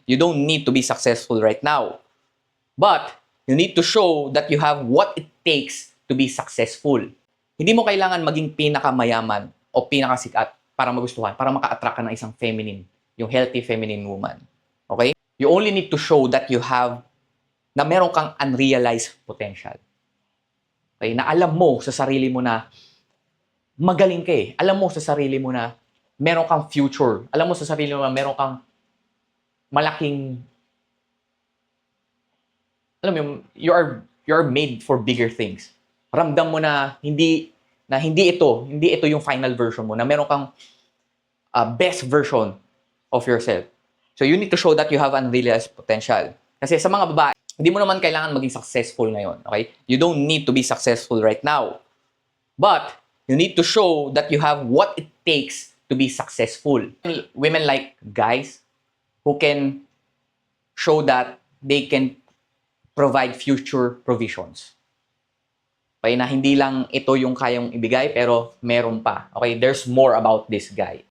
You don't need to be successful right now. But you need to show that you have what it takes to be successful. Hindi mo kailangan maging pinakamayaman o pinakasikat para magustuhan, para maka-attract ka ng isang feminine, yung healthy feminine woman. Okay? You only need to show that you have, na meron kang unrealized potential. Okay? Na alam mo sa sarili mo na magaling ka eh. Alam mo sa sarili mo na meron kang future. Alam mo sa sarili mo na meron kang malaking, alam mo, you are made for bigger things. Ramdam mo na hindi ito yung final version mo, na meron kang best version of yourself. So you need to show that you have unrealized potential. Kasi sa mga babae, hindi mo naman kailangan maging successful ngayon, okay? You don't need to be successful right now. But you need to show that you have what it takes to be successful. Women like guys who can show that they can provide future provisions. Okay, na hindi lang ito yung kayang ibigay, pero meron pa. Okay, there's more about this guy.